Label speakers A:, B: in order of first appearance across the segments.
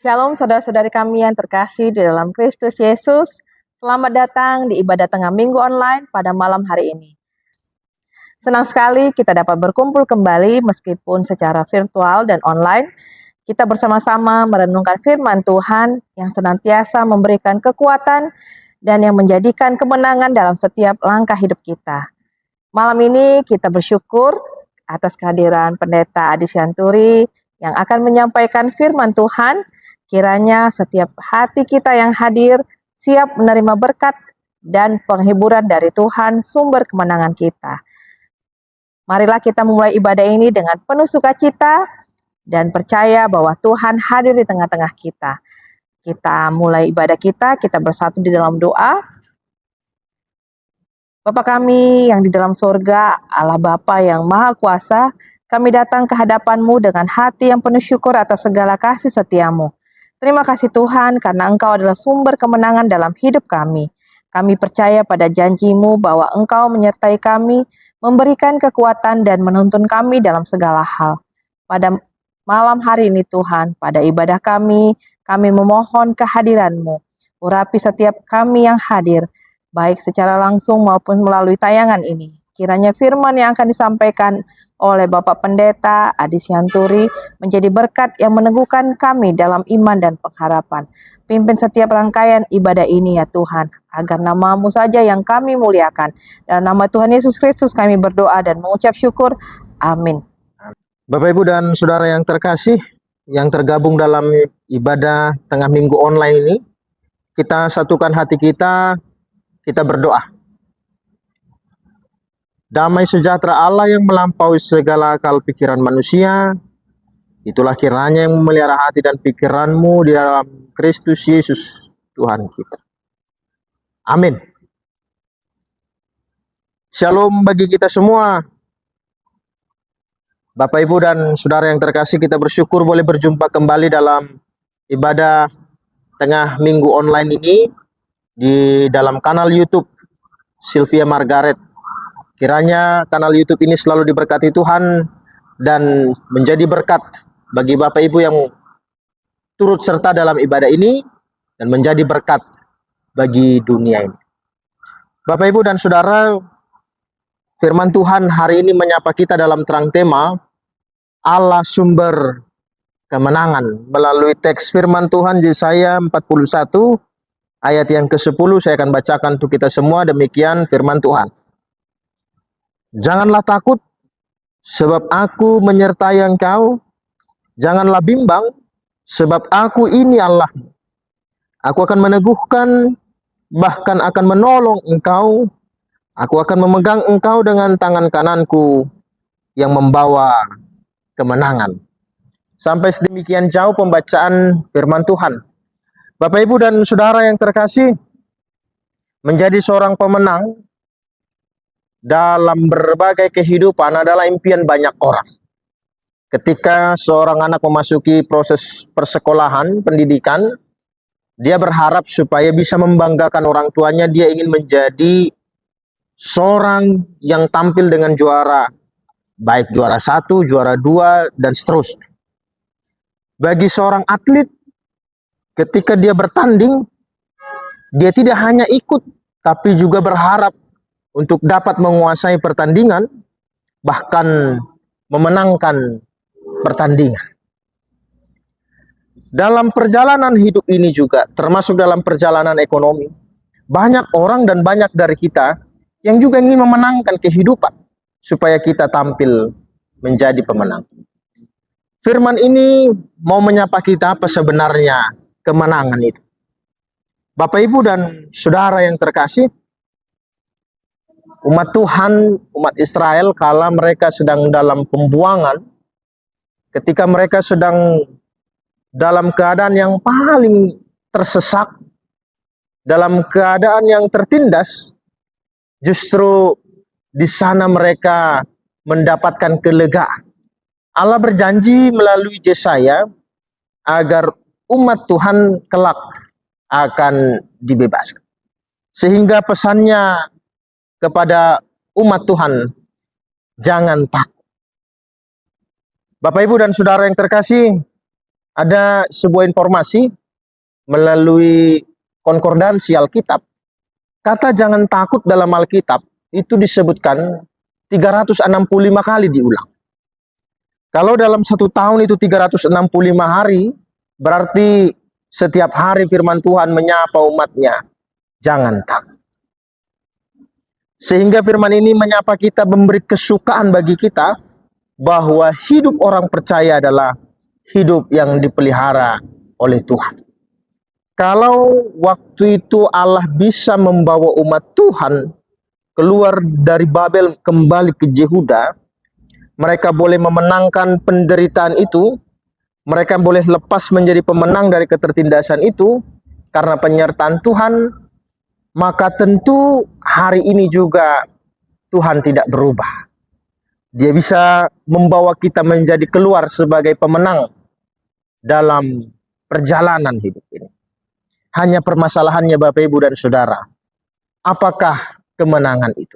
A: Shalom saudara-saudari kami yang terkasih di dalam Kristus Yesus. Selamat datang di ibadah tengah minggu online pada malam hari ini. Senang sekali kita dapat berkumpul kembali meskipun secara virtual dan online. Kita bersama-sama merenungkan firman Tuhan yang senantiasa memberikan kekuatan dan yang menjadikan kemenangan dalam setiap langkah hidup kita. Malam ini kita bersyukur atas kehadiran Pendeta Adi Syanturi yang akan menyampaikan firman Tuhan. Kiranya setiap hati kita yang hadir siap menerima berkat dan penghiburan dari Tuhan, sumber kemenangan kita. Marilah kita memulai ibadah ini dengan penuh sukacita dan percaya bahwa Tuhan hadir di tengah-tengah kita. Kita mulai ibadah kita bersatu di dalam doa. Bapa kami yang di dalam sorga, Allah Bapa yang Maha Kuasa, kami datang ke hadapan-Mu dengan hati yang penuh syukur atas segala kasih setia-Mu. Terima kasih Tuhan karena Engkau adalah sumber kemenangan dalam hidup kami. Kami percaya pada janji-Mu bahwa Engkau menyertai kami, memberikan kekuatan dan menuntun kami dalam segala hal. Pada malam hari ini Tuhan, pada ibadah kami memohon kehadiran-Mu. Urapi setiap kami yang hadir, baik secara langsung maupun melalui tayangan ini. Kiranya firman yang akan disampaikan oleh Bapak Pendeta Adi Syanturi menjadi berkat yang meneguhkan kami dalam iman dan pengharapan. Pimpin setiap rangkaian ibadah ini ya Tuhan, agar nama-Mu saja yang kami muliakan. Dalam nama Tuhan Yesus Kristus kami berdoa dan mengucap syukur. Amin.
B: Bapak Ibu dan Saudara yang terkasih, yang tergabung dalam ibadah tengah minggu online ini, kita satukan hati kita berdoa. Damai sejahtera Allah yang melampaui segala akal pikiran manusia, itulah kiranya yang memelihara hati dan pikiranmu di dalam Kristus Yesus Tuhan kita. Amin. Shalom bagi kita semua. Bapak Ibu dan Saudara yang terkasih, kita bersyukur boleh berjumpa kembali dalam ibadah tengah minggu online ini di dalam kanal YouTube Sylvia Margaret. Kiranya kanal YouTube ini selalu diberkati Tuhan dan menjadi berkat bagi Bapak Ibu yang turut serta dalam ibadah ini dan menjadi berkat bagi dunia ini. Bapak Ibu dan Saudara, firman Tuhan hari ini menyapa kita dalam terang tema Allah sumber kemenangan melalui teks firman Tuhan Yesaya 41 ayat yang ke-10. Saya akan bacakan untuk kita semua. Demikian firman Tuhan. Janganlah takut, sebab aku menyertai engkau. Janganlah bimbang, sebab aku ini Allah. Aku akan meneguhkan, bahkan akan menolong engkau. Aku akan memegang engkau dengan tangan kananku yang membawa kemenangan. Sampai sedemikian jauh pembacaan firman Tuhan. Bapak Ibu dan Saudara yang terkasih, menjadi seorang pemenang dalam berbagai kehidupan adalah impian banyak orang. Ketika seorang anak memasuki proses persekolahan, pendidikan, dia berharap supaya bisa membanggakan orang tuanya. Dia ingin menjadi seorang yang tampil dengan juara, baik juara 1, juara 2, dan seterusnya. Bagi seorang atlet, ketika dia bertanding, dia tidak hanya ikut, tapi juga berharap untuk dapat menguasai pertandingan, bahkan memenangkan pertandingan. Dalam perjalanan hidup ini juga, termasuk dalam perjalanan ekonomi, banyak orang dan banyak dari kita yang juga ingin memenangkan kehidupan, supaya kita tampil menjadi pemenang. Firman ini mau menyapa kita apa sebenarnya kemenangan itu. Bapak Ibu dan Saudara yang terkasih, umat Tuhan, umat Israel, kala mereka sedang dalam pembuangan, ketika mereka sedang dalam keadaan yang paling tersesak, dalam keadaan yang tertindas, justru di sana mereka mendapatkan kelegaan. Allah berjanji melalui Yesaya agar umat Tuhan kelak akan dibebaskan. Sehingga pesannya kepada umat Tuhan, jangan takut. Bapak Ibu dan Saudara yang terkasih, ada sebuah informasi melalui konkordansi Alkitab. Kata jangan takut dalam Alkitab itu disebutkan 365 kali diulang. Kalau dalam 1 tahun itu 365 hari, berarti setiap hari firman Tuhan menyapa umatnya, jangan takut. Sehingga firman ini menyapa kita, memberi kesukaan bagi kita, bahwa hidup orang percaya adalah hidup yang dipelihara oleh Tuhan. Kalau waktu itu Allah bisa membawa umat Tuhan keluar dari Babel kembali ke Yehuda, mereka boleh memenangkan penderitaan itu, mereka boleh lepas menjadi pemenang dari ketertindasan itu karena penyertaan Tuhan, maka tentu hari ini juga Tuhan tidak berubah. Dia bisa membawa kita menjadi keluar sebagai pemenang dalam perjalanan hidup ini. Hanya permasalahannya Bapak Ibu dan Saudara, apakah kemenangan itu?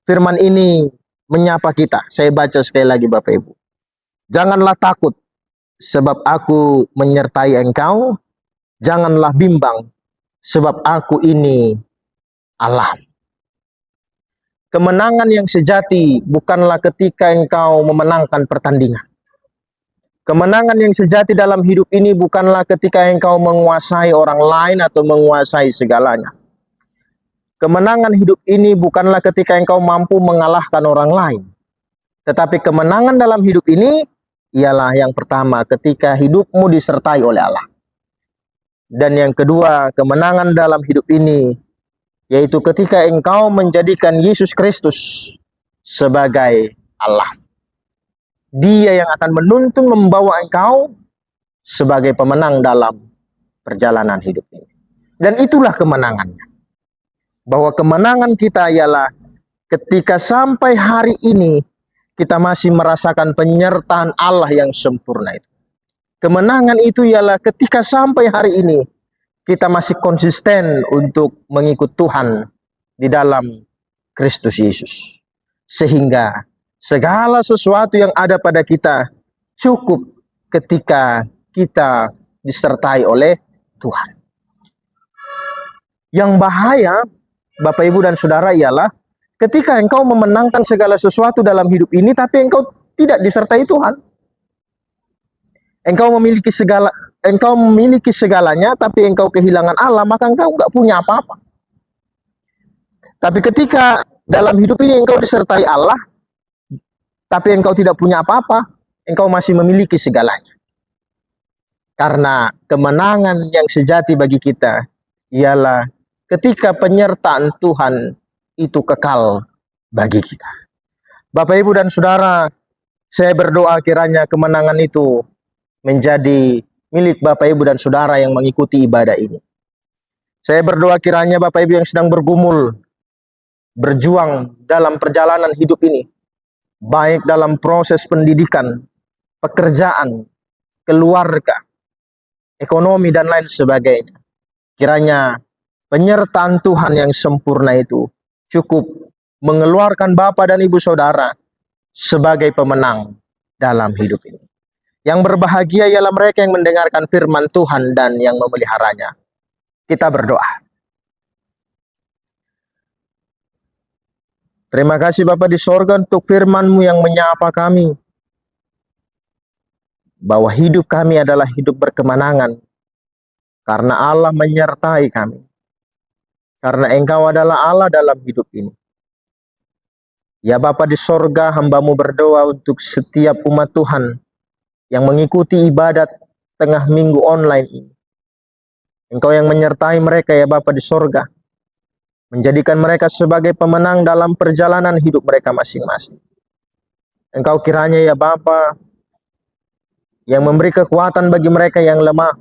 B: Firman ini menyapa kita. Saya baca sekali lagi Bapak Ibu. Janganlah takut, sebab aku menyertai engkau. Janganlah bimbang, sebab aku ini Allah. Kemenangan yang sejati bukanlah ketika engkau memenangkan pertandingan. Kemenangan yang sejati dalam hidup ini bukanlah ketika engkau menguasai orang lain atau menguasai segalanya. Kemenangan hidup ini bukanlah ketika engkau mampu mengalahkan orang lain. Tetapi kemenangan dalam hidup ini ialah yang pertama ketika hidupmu disertai oleh Allah. Dan yang kedua, kemenangan dalam hidup ini yaitu ketika engkau menjadikan Yesus Kristus sebagai Allah. Dia yang akan menuntun membawa engkau sebagai pemenang dalam perjalanan hidup ini. Dan itulah kemenangannya. Bahwa kemenangan kita ialah ketika sampai hari ini kita masih merasakan penyertaan Allah yang sempurna itu. Kemenangan itu ialah ketika sampai hari ini kita masih konsisten untuk mengikut Tuhan di dalam Kristus Yesus. Sehingga segala sesuatu yang ada pada kita cukup ketika kita disertai oleh Tuhan. Yang bahaya Bapak Ibu dan Saudara ialah ketika engkau memenangkan segala sesuatu dalam hidup ini tapi engkau tidak disertai Tuhan. Engkau memiliki segalanya, tapi engkau kehilangan Allah, maka engkau nggak punya apa-apa. Tapi ketika dalam hidup ini engkau disertai Allah, tapi engkau tidak punya apa-apa, engkau masih memiliki segalanya. Karena kemenangan yang sejati bagi kita ialah ketika penyertaan Tuhan itu kekal bagi kita. Bapak, Ibu, dan Saudara, saya berdoa kiranya kemenangan itu menjadi milik Bapak, Ibu, dan Saudara yang mengikuti ibadah ini. Saya berdoa kiranya Bapak, Ibu yang sedang bergumul, berjuang dalam perjalanan hidup ini, baik dalam proses pendidikan, pekerjaan, keluarga, ekonomi, dan lain sebagainya. Kiranya penyertaan Tuhan yang sempurna itu cukup mengeluarkan Bapak dan Ibu Saudara sebagai pemenang dalam hidup ini. Yang berbahagia ialah mereka yang mendengarkan firman Tuhan dan yang memeliharanya. Kita berdoa. Terima kasih Bapa di sorga untuk firman-Mu yang menyapa kami. Bahwa hidup kami adalah hidup berkemenangan. Karena Allah menyertai kami. Karena Engkau adalah Allah dalam hidup ini. Ya Bapa di sorga, hamba-Mu berdoa untuk setiap umat Tuhan yang mengikuti ibadat tengah minggu online ini. Engkau yang menyertai mereka ya Bapa di sorga. Menjadikan mereka sebagai pemenang dalam perjalanan hidup mereka masing-masing. Engkau kiranya ya Bapa yang memberi kekuatan bagi mereka yang lemah.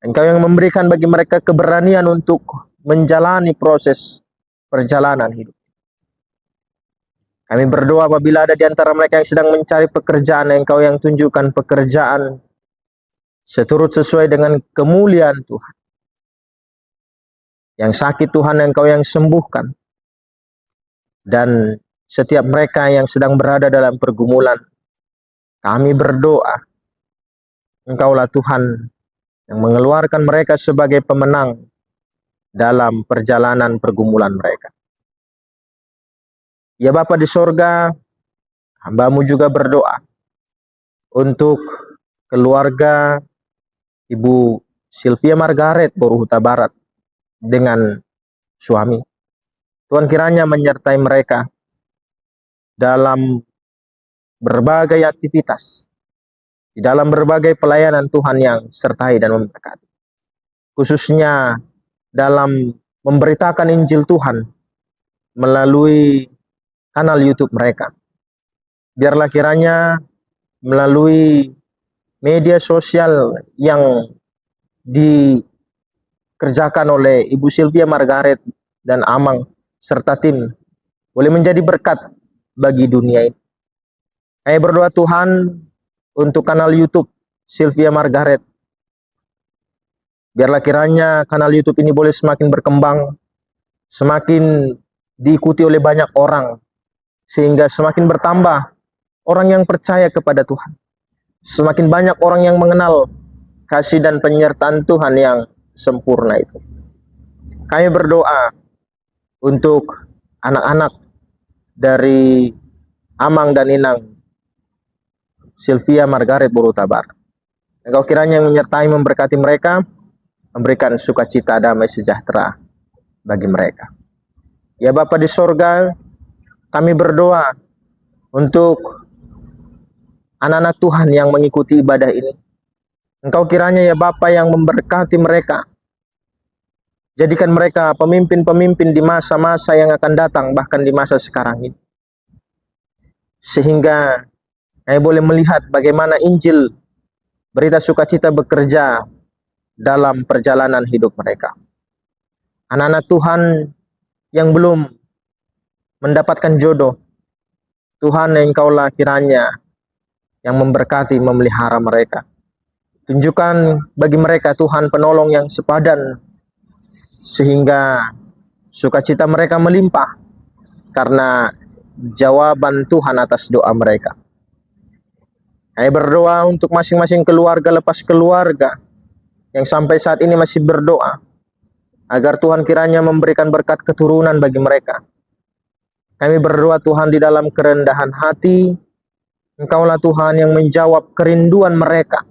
B: Engkau yang memberikan bagi mereka keberanian untuk menjalani proses perjalanan hidup. Kami berdoa apabila ada di antara mereka yang sedang mencari pekerjaan, Engkau yang tunjukkan pekerjaan seturut sesuai dengan kemuliaan Tuhan. Yang sakit Tuhan Engkau yang sembuhkan. Dan setiap mereka yang sedang berada dalam pergumulan, kami berdoa Engkaulah Tuhan yang mengeluarkan mereka sebagai pemenang dalam perjalanan pergumulan mereka. Ya Bapa di sorga, hamba-Mu juga berdoa untuk keluarga Ibu Sylvia Margaret Boru Huta Barat dengan suami. Tuhan kiranya menyertai mereka dalam berbagai aktivitas, di dalam berbagai pelayanan Tuhan yang sertai dan memberkati. Khususnya dalam memberitakan Injil Tuhan melalui kanal YouTube mereka. Biarlah kiranya melalui media sosial yang dikerjakan oleh Ibu Sylvia Margaret dan Amang serta tim boleh menjadi berkat bagi dunia ini. Saya berdoa Tuhan untuk kanal YouTube Sylvia Margaret. Biarlah kiranya kanal YouTube ini boleh semakin berkembang, semakin diikuti oleh banyak orang, sehingga semakin bertambah orang yang percaya kepada Tuhan. Semakin banyak orang yang mengenal kasih dan penyertaan Tuhan yang sempurna itu. Kami berdoa untuk anak-anak dari Amang dan Inang Sylvia Margaret Boru Huta Barat. Engkau kiranya menyertai memberkati mereka, memberikan sukacita damai sejahtera bagi mereka. Ya Bapa di sorga, kami berdoa untuk anak-anak Tuhan yang mengikuti ibadah ini. Engkau kiranya ya Bapa yang memberkati mereka. Jadikan mereka pemimpin-pemimpin di masa-masa yang akan datang, bahkan di masa sekarang ini. Sehingga kami boleh melihat bagaimana Injil, berita sukacita bekerja dalam perjalanan hidup mereka. Anak-anak Tuhan yang belum mendapatkan jodoh, Tuhan Engkaulah kiranya yang memberkati, memelihara mereka. Tunjukkan bagi mereka Tuhan penolong yang sepadan, sehingga sukacita mereka melimpah karena jawaban Tuhan atas doa mereka. Saya berdoa untuk masing-masing keluarga lepas keluarga yang sampai saat ini masih berdoa, agar Tuhan kiranya memberikan berkat keturunan bagi mereka. Kami berdoa Tuhan di dalam kerendahan hati, Engkaulah Tuhan yang menjawab kerinduan mereka,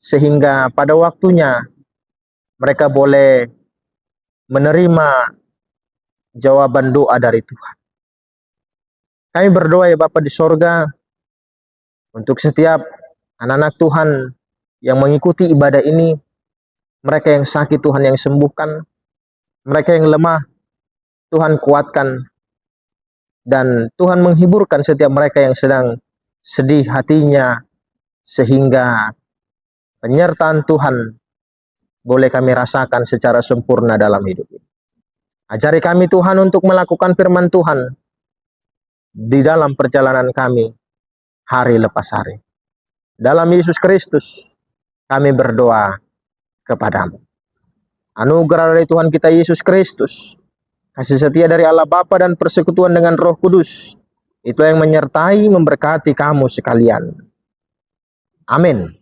B: sehingga pada waktunya mereka boleh menerima jawaban doa dari Tuhan. Kami berdoa ya Bapa di sorga, untuk setiap anak-anak Tuhan yang mengikuti ibadah ini, mereka yang sakit Tuhan yang sembuhkan, mereka yang lemah Tuhan kuatkan, dan Tuhan menghiburkan setiap mereka yang sedang sedih hatinya, sehingga penyertaan Tuhan boleh kami rasakan secara sempurna dalam hidup ini. Ajari kami Tuhan untuk melakukan firman Tuhan di dalam perjalanan kami hari lepas hari. Dalam Yesus Kristus kami berdoa kepadamu. Anugerah dari Tuhan kita Yesus Kristus, kasih setia dari Allah Bapa dan persekutuan dengan Roh Kudus, itu yang menyertai memberkati kamu sekalian. Amin.